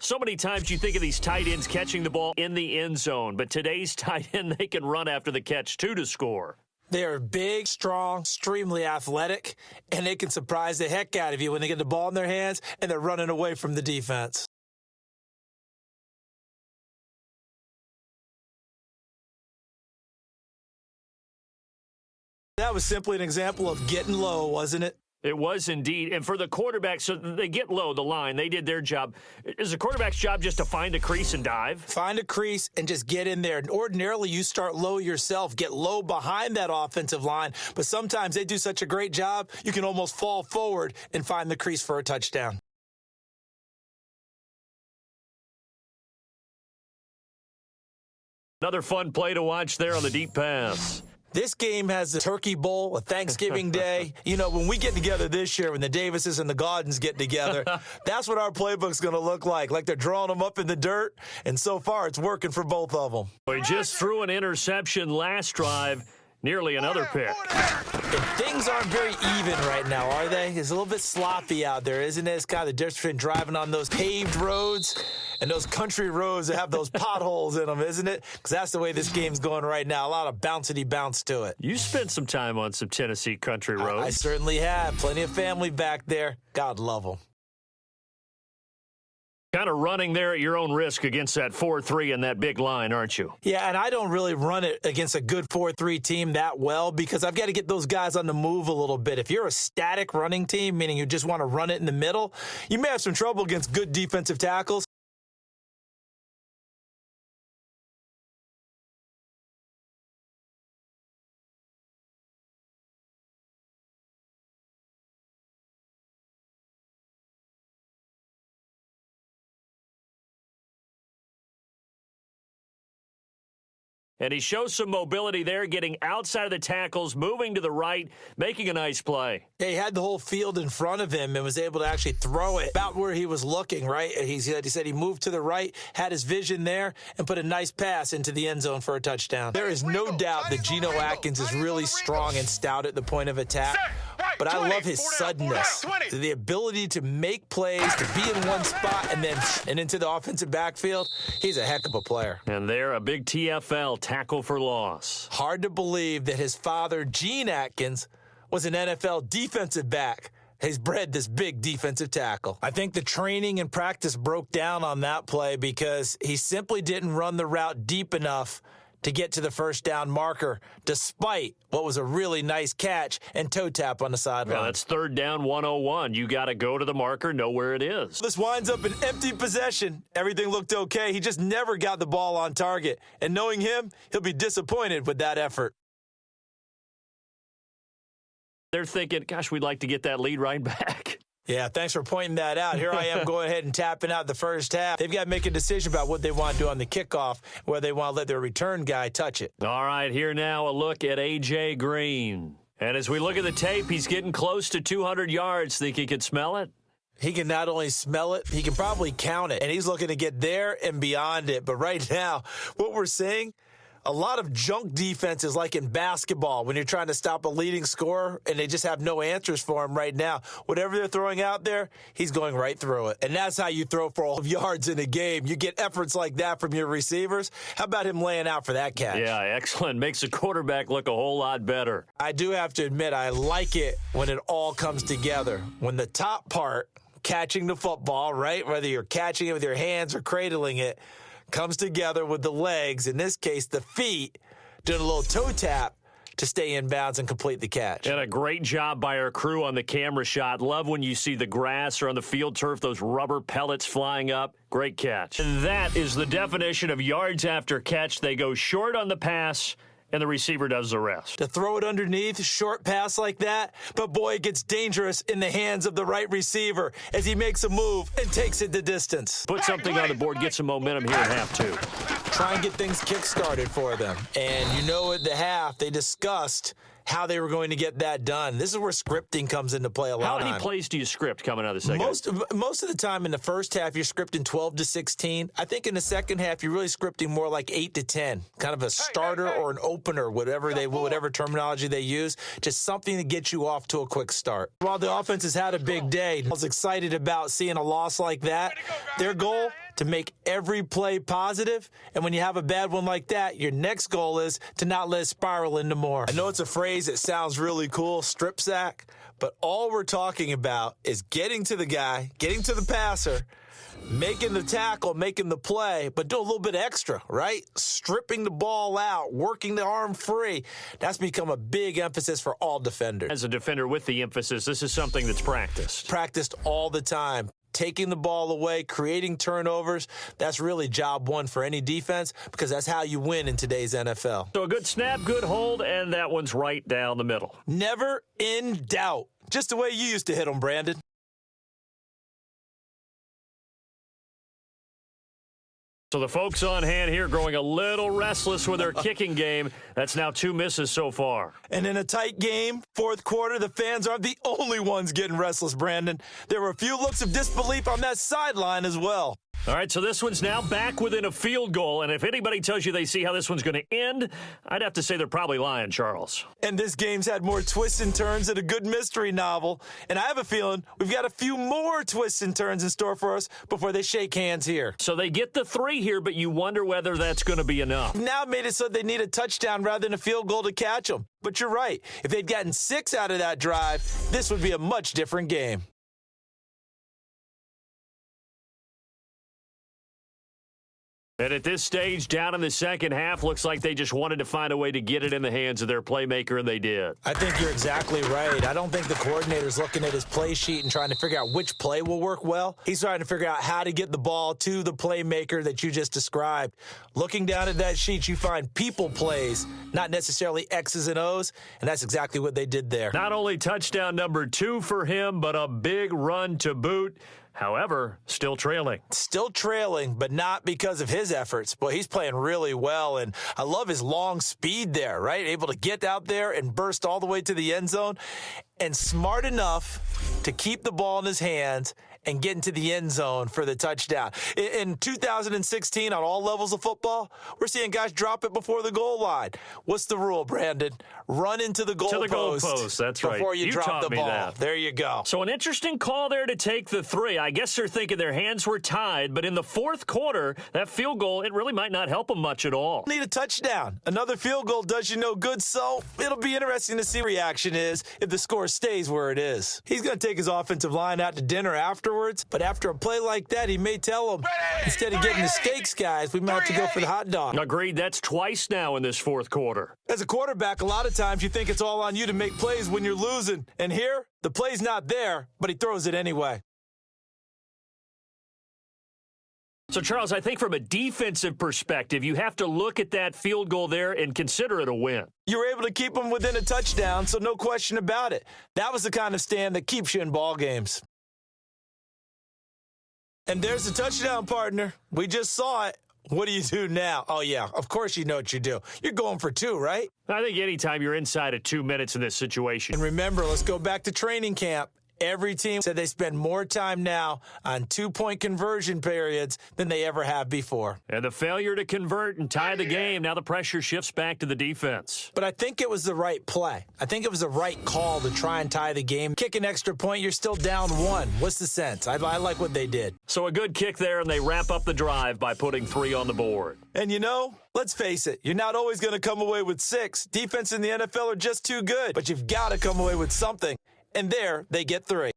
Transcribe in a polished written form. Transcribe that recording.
So many times you think of these tight ends catching the ball in the end zone, but today's tight end, they can run after the catch, too, to score. They are big, strong, extremely athletic, and they can surprise the heck out of you when they get the ball in their hands and they're running away from the defense. That was simply an example of getting low, wasn't it? It was indeed. And for the quarterback, so they get low, the line. They did their job. Is the quarterback's job just to find a crease and dive? Find a crease and just get in there. And ordinarily, you start low yourself, get low behind that offensive line. But sometimes they do such a great job, you can almost fall forward and find the crease for a touchdown. Another fun play to watch there on the deep pass. This game has the Turkey Bowl, a Thanksgiving Day. You know, when we get together this year, when the Davises and the Gaudens get together, that's what our playbook's going to look like they're drawing them up in the dirt, and so far it's working for both of them. We just threw an interception last drive, nearly another pick. And things aren't very even right now, are they? It's a little bit sloppy out there, isn't it? It's kind of the difference between driving on those paved roads and those country roads that have those potholes in them, isn't it? Because that's the way this game's going right now. A lot of bouncy bounce to it. You spent some time on some Tennessee country roads. I certainly have. Plenty of family back there. God love them. Kind of running there at your own risk against that 4-3 and that big line, aren't you? Yeah, and I don't really run it against a good 4-3 team that well because I've got to get those guys on the move a little bit. If you're a static running team, meaning you just want to run it in the middle, you may have some trouble against good defensive tackles. And he shows some mobility there, getting outside of the tackles, moving to the right, making a nice play. Yeah, he had the whole field in front of him and was able to actually throw it about where he was looking, right? He said he moved to the right, had his vision there, and put a nice pass into the end zone for a touchdown. There is no doubt that Geno Atkins is really strong and stout at the point of attack. But I love his suddenness, the ability to make plays, to be in one spot, and into the offensive backfield. He's a heck of a player. And there, a big TFL, tackle for loss. Hard to believe that his father, Gene Atkins, was an NFL defensive back. He's bred this big defensive tackle. I think the training and practice broke down on that play because he simply didn't run the route deep enough to get to the first down marker, despite what was a really nice catch and toe tap on the sideline. Yeah, that's 3rd down 101. You got to go to the marker, know where it is. This winds up an empty possession. Everything looked okay. He just never got the ball on target. And knowing him, he'll be disappointed with that effort. They're thinking, gosh, we'd like to get that lead right back. Yeah, thanks for pointing that out. Here I am going ahead and tapping out the first half. They've got to make a decision about what they want to do on the kickoff, whether they want to let their return guy touch it. All right, here now a look at A.J. Green. And as we look at the tape, he's getting close to 200 yards. Think he could smell it? He can not only smell it, he can probably count it. And he's looking to get there and beyond it. But right now, what we're seeing, a lot of junk defenses like in basketball when you're trying to stop a leading scorer and they just have no answers for him right now. Whatever they're throwing out there, he's going right through it. And that's how you throw for all of yards in a game. You get efforts like that from your receivers. How about him laying out for that catch? Yeah, excellent. Makes the quarterback look a whole lot better. I do have to admit, I like it when it all comes together. When the top part, catching the football, right, whether you're catching it with your hands or cradling it, comes together with the legs, in this case the feet, doing a little toe tap to stay in bounds and complete the catch. And a great job by our crew on the camera shot. Love when you see the grass or on the field turf, those rubber pellets flying up. Great catch. And that is the definition of yards after catch. They go short on the pass, and the receiver does the rest. To throw it underneath, short pass like that, but boy, it gets dangerous in the hands of the right receiver as he makes a move and takes it the distance. Put something on the board, get some momentum here at half 2. Try and get things kick-started for them. And you know at the half, they discussed how they were going to get that done. This is where scripting comes into play a lot. How many plays do you script coming out of the second? Most of the time in the first half, you're scripting 12 to 16. I think in the second half, you're really scripting more like 8 to 10, kind of a starter or an opener, whatever terminology they use, just something to get you off to a quick start. While the offense has had a big day, I was excited about seeing a loss like that. Their goal, to make every play positive. And when you have a bad one like that, your next goal is to not let it spiral into more. I know it's a phrase that sounds really cool, strip sack, but all we're talking about is getting to the guy, getting to the passer, making the tackle, making the play, but do a little bit extra, right? Stripping the ball out, working the arm free. That's become a big emphasis for all defenders. As a defender with the emphasis, this is something that's practiced. Practiced all the time. Taking the ball away, creating turnovers, that's really job one for any defense because that's how you win in today's NFL. So a good snap, good hold, and that one's right down the middle. Never in doubt. Just the way you used to hit them, Brandon. So the folks on hand here growing a little restless with their kicking game. That's now 2 misses so far. And in a tight game, fourth quarter, the fans aren't the only ones getting restless, Brandon. There were a few looks of disbelief on that sideline as well. All right, so this one's now back within a field goal, and if anybody tells you they see how this one's going to end, I'd have to say they're probably lying, Charles. And this game's had more twists and turns than a good mystery novel, and I have a feeling we've got a few more twists and turns in store for us before they shake hands here. So they get the 3 here, but you wonder whether that's going to be enough. Now made it so they need a touchdown rather than a field goal to catch them. But you're right. If they'd gotten 6 out of that drive, this would be a much different game. And at this stage, down in the second half, looks like they just wanted to find a way to get it in the hands of their playmaker, and they did. I think you're exactly right. I don't think the coordinator's looking at his play sheet and trying to figure out which play will work well. He's trying to figure out how to get the ball to the playmaker that you just described. Looking down at that sheet, you find people plays, not necessarily X's and O's, and that's exactly what they did there. Not only touchdown number 2 for him, but a big run to boot. However, still trailing. Still trailing, but not because of his efforts. Boy, he's playing really well, and I love his long speed there, right? Able to get out there and burst all the way to the end zone, and smart enough to keep the ball in his hands and get into the end zone for the touchdown. In 2016, on all levels of football, we're seeing guys drop it before the goal line. What's the rule, Brandon? Run into the goal post. That's right. Before you drop the ball. That. There you go. So an interesting call there to take the 3. I guess they're thinking their hands were tied, but in the fourth quarter, that field goal, it really might not help them much at all. Need a touchdown. Another field goal does you no good, so it'll be interesting to see what the reaction is if the score stays where it is. He's going to take his offensive line out to dinner afterwards, but after a play like that, he may tell them, instead of getting the steaks, guys, we might have to go for the hot dog. Agreed. That's twice now in this fourth quarter. As a quarterback, a lot of times you think it's all on you to make plays when you're losing. And here, the play's not there, but he throws it anyway. So, Charles, I think from a defensive perspective, you have to look at that field goal there and consider it a win. You were able to keep them within a touchdown, so no question about it. That was the kind of stand that keeps you in ball games. And there's the touchdown, partner. We just saw it. What do you do now? Oh, yeah, of course you know what you do. You're going for 2, right? I think anytime you're inside of 2 minutes in this situation. And remember, let's go back to training camp. Every team said they spend more time now on 2-point conversion periods than they ever have before. And the failure to convert and tie the game, now the pressure shifts back to the defense. But I think it was the right play. I think it was the right call to try and tie the game. Kick an extra point, you're still down 1. What's the sense? I like what they did. So a good kick there, and they wrap up the drive by putting 3 on the board. And you know, let's face it, you're not always going to come away with 6. Defense in the NFL are just too good. But you've got to come away with something. And there, they get 3.